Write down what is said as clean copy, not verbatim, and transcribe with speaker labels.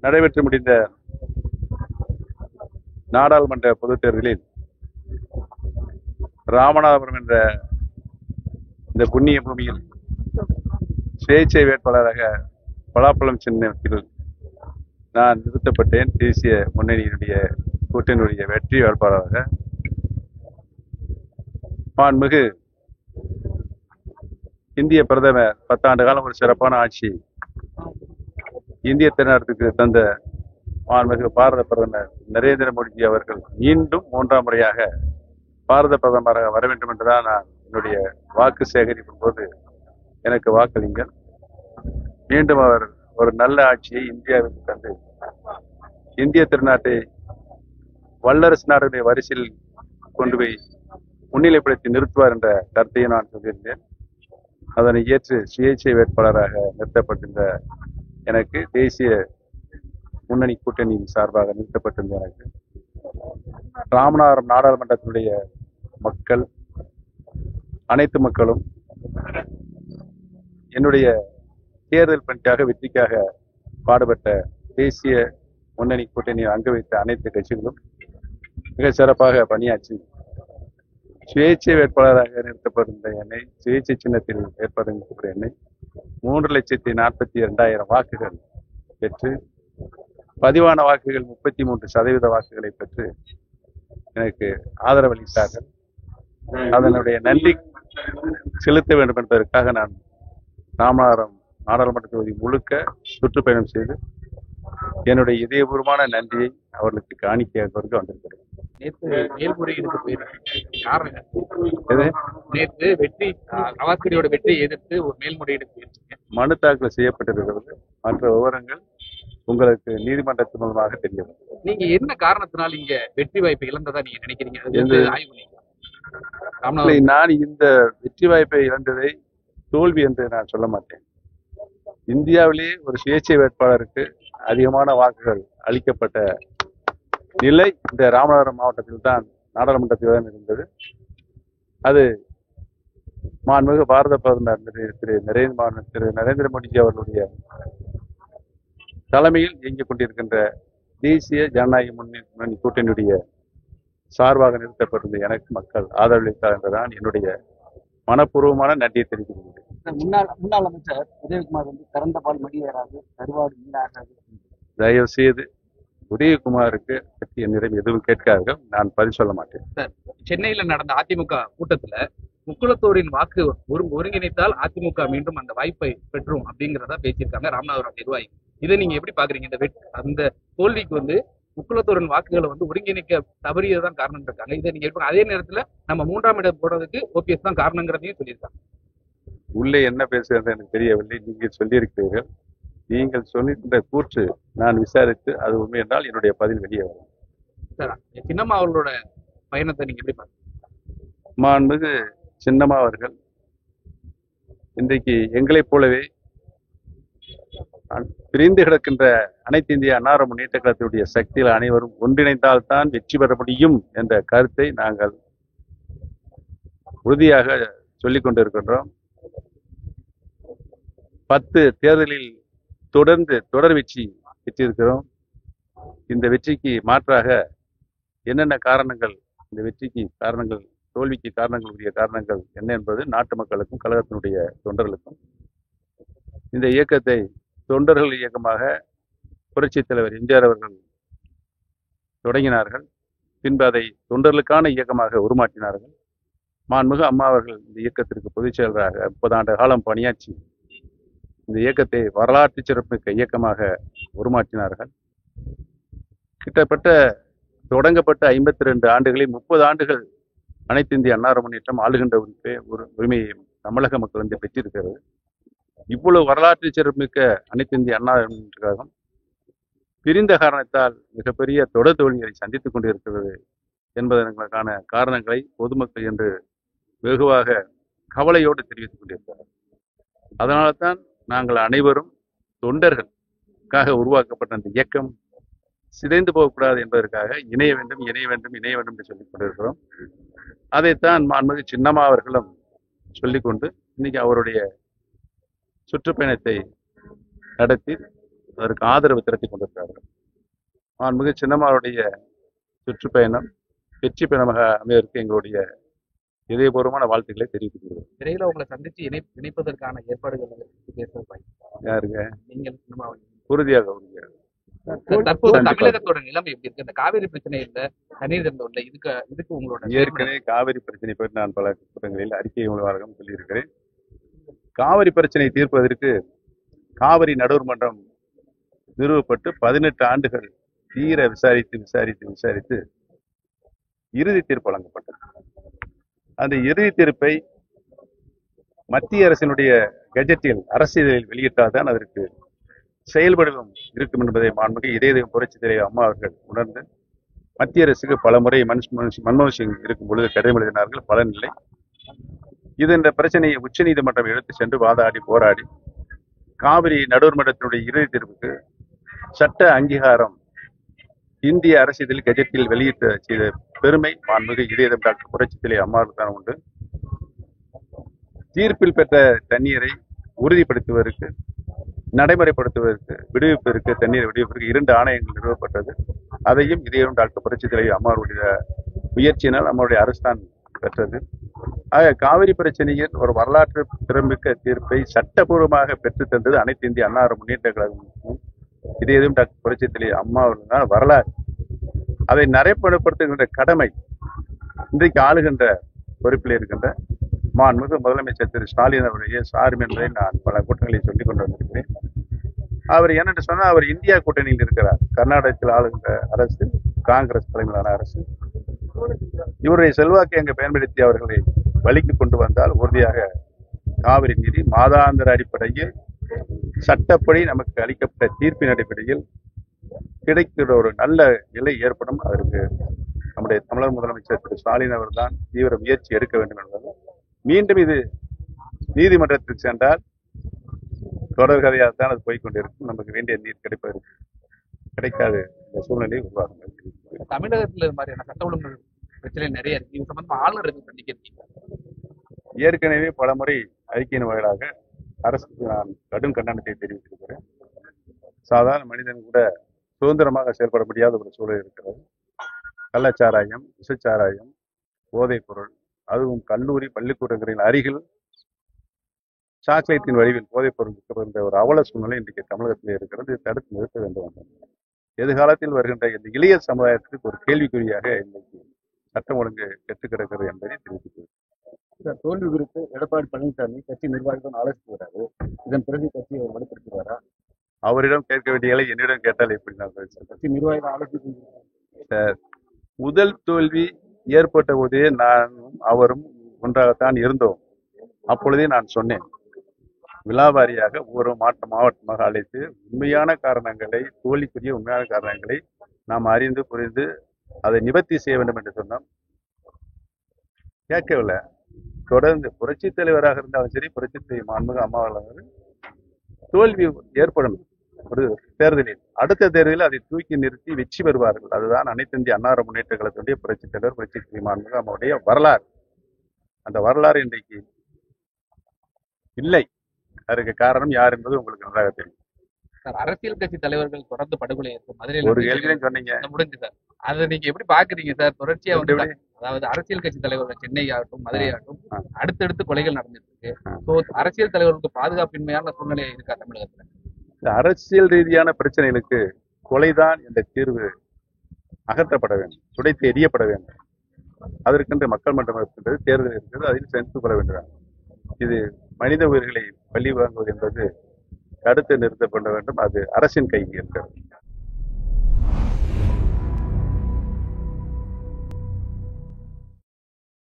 Speaker 1: நடைபெற்று முடிந்த நாடாளுமன்ற பொதுத் தேர்தலில் ராமநாதபுரம் என்ற இந்த புண்ணிய பூமியில் சுயேட்சை வேட்பாளராக பலாப்பழம் சின்னத்தில் நான் நிறுத்தப்பட்டேன். தேசிய முன்னணியினுடைய கூட்டணியுடைய வெற்றி வேட்பாளராக மாண்புமிகு இந்திய பிரதமர் 10 ஆண்டு காலம் ஒரு சிறப்பான ஆட்சி இந்திய திருநாட்டுக்கு தந்த மாண்புமிகு பாரத பிரதமர் நரேந்திர மோடிஜி அவர்கள் மீண்டும் 3ஆம் முறையாக பாரத பிரதமராக வர வேண்டும் என்றுதான் நான் என்னுடைய வாக்கு சேகரிக்கும் போது எனக்கு வாக்களிங்கள். மீண்டும் அவர் ஒரு நல்ல ஆட்சியை இந்தியாவுக்கு தந்து இந்திய திருநாட்டை வல்லரசு நாடுகளுடைய வரிசையில் கொண்டு போய் முன்னிலைப்படுத்தி நிறுத்துவார் என்ற கருத்தையும் நான் சொல்லியிருந்தேன். அதனை ஏற்று சுயேட்சை வேட்பாளராக நிறுத்தப்பட்டிருந்த எனக்கு தேசிய முன்னணி கூட்டணியின் சார்பாக நிறுத்தப்பட்டிருந்த எனக்கு ராமநாதபுரம் நாடாளுமன்றத்தினுடைய மக்கள் அனைத்து மக்களும் என்னுடைய தேர்தல் பணிக்காக வெற்றிக்காக பாடுபட்ட தேசிய முன்னணி கூட்டணியை அங்க வைத்த அனைத்து கட்சிகளும் மிக சிறப்பாக பணியாற்றி சுயேட்சை வேட்பாளராக நிறுத்தப்பட்டிருந்த என்னை சுயேட்சை சின்னத்தில் ஏற்படுத்த என்னை 3,42,000 வாக்குகள் பெற்று பதிவான வாக்குகள் 33% வாக்குகளை பெற்று எனக்கு ஆதரவளித்தார்கள். அதனுடைய நன்றி செலுத்த வேண்டும் என்பதற்காக நான் ராமநாதபுரம் நாடாளுமன்ற தொகுதி முழுக்க சுற்றுப்பயணம் செய்து என்னுடைய இதயபூர்வமான நன்றியை அவர்களுக்கு காணிக்கையாக வந்திருக்கிறேன்.
Speaker 2: நேற்று மேல்முறையீடுக்கு போயிருக்கீங்க, காரணம் நேற்று வெற்றி கவாஸ்கரியோட வெற்றியை எதிர்த்து ஒரு மேல்முறையீடு போயிருக்கீங்க.
Speaker 1: மனு தாக்கல் செய்யப்பட்டிருக்கிறது. மற்ற விவரங்கள் உங்களுக்கு நீதிமன்றத்தின் மூலமாக தெரியும்.
Speaker 2: நீங்க என்ன காரணத்தினால் இங்க வெற்றி வாய்ப்பை இழந்ததா நீங்க நினைக்கிறீங்க?
Speaker 1: நான் இந்த வெற்றி வாய்ப்பை இழந்ததை தோல்வி என்று நான் சொல்ல மாட்டேன். இந்தியாவிலேயே ஒரு சுயேட்சை வேட்பாளருக்கு அதிகமான வாக்குகள் அளிக்கப்பட்ட நிலை இந்த ராமநாதபுரம் மாவட்டத்தில் தான் நாடாளுமன்றத்தில் தான் இருந்தது. அது மாண்புமிகு பாரத பிரதமர் திரு நரேந்திர மோடிஜி அவர்களுடைய தலைமையில் இயங்கிக் கொண்டிருக்கின்ற தேசிய ஜனநாயக முன்னணி கூட்டணியுடைய சார்பாக நிறுத்தப்பட்டிருந்த எனக்கு மக்கள் ஆதரவளித்தார் என்றுதான் என்னுடைய மனப்பூர்வமான நன்றியை தெரிவித்துக் கொள்கிறேன்.
Speaker 3: முன்னாள் அமைச்சர் உதயகுமார் திறந்த பால் மடியேறாது கருவாடு மீனாகாது.
Speaker 1: தயவு செய்து உதயகுமாருக்கு பற்றி என்னிடம் எதுவும் கேட்கார்கள். நான் பதில் சொல்ல மாட்டேன்.
Speaker 2: சென்னையில நடந்த அதிமுக கூட்டத்துல முக்குளத்தோரின் வாக்கு ஒருங்கிணைத்தால் அதிமுக மீண்டும் அந்த வாய்ப்பை பெற்றும் அப்படிங்கிறதா பேசியிருக்காங்க ராமநாதபுரம் நிர்வாகி. இதை நீங்க எப்படி பாக்குறீங்க? அந்த தோல்விக்கு முக்குளத்தோரின் வாக்குகளை ஒருங்கிணைக்க தவறியதுதான் காரணம் இருக்காங்க. இதை நீங்க எப்படி அதே நேரத்துல நம்ம 3ஆம் இடம் போடுறதுக்கு ஓபிஎஸ் தான் காரணங்கிறதையும் சொல்லியிருக்காங்க.
Speaker 1: உள்ளே என்ன பேசுகிறது எனக்கு தெரியவில்லை. நீங்கள் சொல்லியிருக்கிறீர்கள். நீங்கள் சொல்லியிருந்த கூற்று நான் விசாரித்து அது உண்மை என்றால் என்னுடைய பதில் வெளியே வரும்.
Speaker 2: சார், சின்னம்மா அவர்களோட பயணத்தை நீங்க எப்படி பாருங்க?
Speaker 1: மாண்புமிகு சின்னம்மா அவர்கள் இன்றைக்கு எங்களைப் போலவே பிரிந்து கிடக்கின்ற அனைத்து இந்திய அண்ணா முன்னேற்ற கழகத்தினுடைய சக்தியில் அனைவரும் ஒன்றிணைந்தால்தான் வெற்றி பெற முடியும் என்ற கருத்தை நாங்கள் உறுதியாக சொல்லிக் கொண்டிருக்கின்றோம். 10 தேர்தலில் தொடர்ந்து தொடர் வெற்றி பெற்றிருக்கிறோம். இந்த வெற்றிக்கு மாற்றாக என்னென்ன காரணங்கள், இந்த வெற்றிக்கு காரணங்கள், தோல்விக்கு காரணங்கள், உரிய காரணங்கள் என்ன என்பது நாட்டு மக்களுக்கும் கழகத்தினுடைய தொண்டர்களுக்கும், இந்த இயக்கத்தை தொண்டர்கள் இயக்கமாக புரட்சித் தலைவர் எம்ஜிஆர் அவர்கள் தொடங்கினார்கள். பின்பு அதை தொண்டர்களுக்கான இயக்கமாக உருமாற்றினார்கள். மாண்புமிகு அம்மா அவர்கள் இந்த இயக்கத்திற்கு பொதுச் செயலராக 30 ஆண்டு காலம் பணியாற்றி இந்த இயக்கத்தை வரலாற்று சிறப்புமிக்க இயக்கமாக உருமாற்றினார்கள். கிட்டத்தட்ட தொடங்கப்பட்ட 52 ஆண்டுகளில் 30 ஆண்டுகள் அனைத்து இந்திய அண்ணா முன்னேற்றம் ஆளுகின்ற உரிமையை தமிழக மக்கள் பெற்றிருக்கிறது. இவ்வளவு வரலாற்று சிறப்புமிக்க அனைத்து இந்திய அண்ணா முன்னேற்றம் பிரிந்த காரணத்தால் மிகப்பெரிய தொடர் தோல்விகளை சந்தித்துக் கொண்டிருக்கிறது என்பதற்கான காரணங்களை பொதுமக்கள் என்று வெகுவாக கவலையோடு தெரிவித்துக் கொண்டிருக்கிறார். அதனால தான் நாங்கள் அனைவரும் தொண்டர்களுக்காக உருவாக்கப்பட்ட அந்த இயக்கம் சிதைந்து போகக்கூடாது என்பதற்காக இணைய வேண்டும் என்று சொல்லிக் கொண்டிருக்கிறோம். அதைத்தான் மாண்புமிகு சின்னம்மா அவர்களும் சொல்லிக்கொண்டு இன்னைக்கு அவருடைய சுற்றுப்பயணத்தை நடத்தி அதற்கு ஆதரவு திரட்டி கொண்டிருக்கிறார்கள். மாண்புமிகு சின்னம்மாவுடைய சுற்றுப்பயணம் வெற்றி பயணமாக அமைவதற்கு எங்களுடைய இதயபூர்வமான வாழ்த்துக்களை தெரிவித்துக் கொள்கிறோம்.
Speaker 2: விரைவில் உங்களை சந்திச்சு இணைப்பதற்கான ஏற்பாடுகள் பேசுறது
Speaker 1: யாருங்க?
Speaker 2: நீங்கள் சினிமாவை
Speaker 1: உறுதியாக
Speaker 2: தற்போது
Speaker 1: கண்டிப்பா.
Speaker 2: தமிழகத்தோட நிலைமை எப்படி இருக்கு? இந்த காவிரி பிரச்சனை இல்ல, தண்ணீர் திறந்த இல்ல, இதுக்கு உங்களோட
Speaker 1: ஏற்கனவே காவிரி பிரச்சனை பற்றி நான் பல கூட்டங்களில் அறிக்கை மூலமாக சொல்லியிருக்கிறேன். காவிரி பிரச்சனை தீர்ப்பதற்கு காவிரி நடுவர் மன்றம் நிறுவப்பட்டு 18 ஆண்டுகள் தீர விசாரித்து இறுதி தீர்ப்பு வழங்கப்பட்டது. அந்த இறுதி தீர்ப்பை மத்திய அரசினுடைய கெஜெட்டில் அரசியலில் வெளியிட்டால்தான் அதற்கு செயல்படுவதும் இருக்கும் என்பதை மாண்புமிகு இதயம் புரட்சி தலைவர் அம்மா அவர்கள் உணர்ந்து மத்திய அரசுக்கு பல முறை மன்மோகன் சிங் இருக்கும் பொழுது கடிதம் எழுதினார்கள், பலனில்லை. இந்த பிரச்சனையை உச்ச நீதிமன்றம் எடுத்து சென்று வாதாடி போராடி காவிரி நடுவர் மன்றத்தினுடைய இறுதி தீர்ப்புக்கு சட்ட அங்கீகாரம் இந்திய அரசியலில் கெஜெட்டில் வெளியிட்ட செய்த பெருமை மாண்புமிகு இதயம் டாக்டர் புரட்சி தலைவர் அம்மாவுக்கு தான் உண்டு. தீர்ப்பில் பெற்ற தண்ணீரை உறுதிப்படுத்துவதற்கு, நடைமுறைப்படுத்துவதற்கு, விடுவிப்பதற்கு, தண்ணீரை விடுவிப்பதற்கு 2 ஆணையங்கள் நிறுவப்பட்டது. அதையும் இதயம் டாக்டர் புரட்சி தலைவர் அம்மாவுடைய முயற்சியினால் நம்மளுடைய அரசு தான் பெற்றது. ஆக காவிரி பிரச்சனையில் ஒரு வரலாற்று திறமிக்க தீர்ப்பை சட்டபூர்வமாக பெற்றுத் தந்தது அனைத்து இந்திய அண்ணா முன்னேற்ற கழகம் இதயம் டாக்டர் புரட்சி தலைவர் அம்மா அவர்கள் தான் வரலாறு. அதை நடைமுறைப்படுத்துகின்ற கடமை இன்றைக்கு ஆளுகின்ற பொறுப்பில் இருக்கின்ற மாண்புமிகு முதலமைச்சர் திரு ஸ்டாலின் அவருடைய சார்பு என்பதை நான் பல கூட்டங்களில் சொல்லிக் கொண்டு வந்திருக்கிறேன். அவர் என்னென்று சொன்னால், அவர் இந்தியா கூட்டணியில் இருக்கிறார். கர்நாடகத்தில் ஆளுகின்ற அரசு காங்கிரஸ் தலைமையிலான அரசு. இவருடைய செல்வாக்கை அங்கு பயன்படுத்தி அவர்களை வழிக்கு கொண்டு வந்தால் உறுதியாக காவிரி நீதி மாதாந்திர அடிப்படையில் சட்டப்படி நமக்கு அளிக்கப்பட்ட தீர்ப்பின் அடிப்படையில் கிடைக்கிற ஒரு நல்ல நிலை ஏற்படும். அதற்கு நம்முடைய தமிழக முதலமைச்சர் திரு ஸ்டாலின் அவர் தான் தீவிர முயற்சி எடுக்க வேண்டும் என்பது. மீண்டும் இது நீதிமன்றத்துக்கு சென்றால் தொடர்கதையாக தான் அது போய்கொண்டிருக்கும். நமக்கு வேண்டிய நீர் கிடைக்காது இந்த சூழ்நிலை உருவாகும்.
Speaker 2: தமிழகத்தில் இது மாதிரியான சட்ட ஒழுங்கு பிரச்சனை நிறைய இருக்கு. இது சம்பந்தமா ஆளுநர் கண்டிக்கிறீங்க?
Speaker 1: ஏற்கனவே பல முறை அறிக்கையின் வாயிலாக அரசுக்கு நான் கடும் கண்டனத்தை தெரிவித்திருக்கிறேன். சாதாரண மனிதன் கூட சுதந்திரமாக செயல்பட முடியாத ஒரு சூழல் இருக்கிறது. கள்ளச்சாராயம், விஷச்சாராயம், போதைப் பொருள், அதுவும் கல்லூரி பள்ளிக்கூடங்களின் அருகில் சாக்லேட்டின் வடிவில் போதைப் பொருள் இருக்கின்ற ஒரு அவல சூழ்நிலை இன்றைக்கு தமிழகத்தில் இருக்கிறது. இதை தடுத்து நிறுத்த வேண்டும். எதிர்காலத்தில் வருகின்ற இந்த இளைய சமுதாயத்துக்கு ஒரு கேள்விக்குறியாக இன்றைக்கு சட்டம் ஒழுங்கு கெட்டு கிடக்கிறது என்பதை தெரிவித்துள்ளது.
Speaker 3: தோல்வி குறித்து எடப்பாடி பழனிசாமி கட்சி நிர்வாகிகள் ஆலோசித்து வராரு. இதன் பிறகு கட்சியை அவர் வலுப்படுத்துவாரா?
Speaker 1: அவரிடம் கேட்க வேண்டியதை என்னிடம் கேட்டால் எப்படி நான்
Speaker 3: கட்சி நிர்வாகிகள் ஆலோசித்து
Speaker 1: சார், முதல் தோல்வி ஏற்பட்ட போதே நானும் அவரும் ஒன்றாகத்தான் இருந்தோம். அப்பொழுதே நான் சொன்னேன், விலாவாரியாக ஒவ்வொரு மாவட்டமாக அழைத்து உண்மையான காரணங்களை, தோல்விக்குரிய உண்மையான காரணங்களை நாம் அறிந்து புரிந்து அதை நிவர்த்தி செய்ய வேண்டும் என்று சொன்னோம். கேட்கவில்லை. தொடர்ந்து புரட்சி தலைவராக இருந்தாலும் சரி, புரட்சி தலைவர் மாண்புமிகு அம்மாவாளர் தோல்வி ஏற்படும் ஒரு தேர்தலில், அடுத்த தேர்தலில் அதை தூக்கி நிறுத்தி வெற்றி பெறுவார்கள். அதுதான் அனைத்து இந்திய அண்ணா முன்னேற்ற கழகத்துடைய புரட்சி தலைவர் புரட்சி தலைவர் மாண்புமிகு அம்மாவுடைய வரலாறு. அந்த வரலாறு இன்றைக்கு இல்லை. அதற்கு காரணம் யார் என்பது உங்களுக்கு நன்றாக தெரியும்.
Speaker 2: சார், அரசியல் கட்சி தலைவர்கள் தொடர்ந்து படுகொலை இருக்கு மதுரையில்.
Speaker 1: ஒரு கேள்வியும் சொன்னீங்க,
Speaker 2: முடிஞ்சு சார். அதை நீங்க எப்படி பாக்குறீங்க சார்? தொடர்ச்சியா வந்து அதாவது அரசியல் கட்சி தலைவர்கள் சென்னை ஆகட்டும், மதுரை ஆகட்டும், அடுத்தடுத்து கொலைகள் நடந்துட்டு இருக்கு. அரசியல் தலைவர்களுக்கு பாதுகாப்பின்மையான சூழ்நிலை இருக்கா தமிழகத்துல?
Speaker 1: அரசியல் ரீதியான பிரச்சனைகளுக்கு கொலைதான் என்ற தீர்வு அகற்றப்பட வேண்டும், துடைத்து எரியப்பட வேண்டும். அதற்கென்று மக்கள் மன்றம் இருக்கின்றது, தேர்தல் இருக்கிறது, அதில் சேர்ந்து கொள்ள வேண்டும். இது மனித உயிர்களை பழி வாங்குவது என்பது தடுத்து நிறுத்தப்பட வேண்டும். அது அரசின் கையில் இருக்கிறது.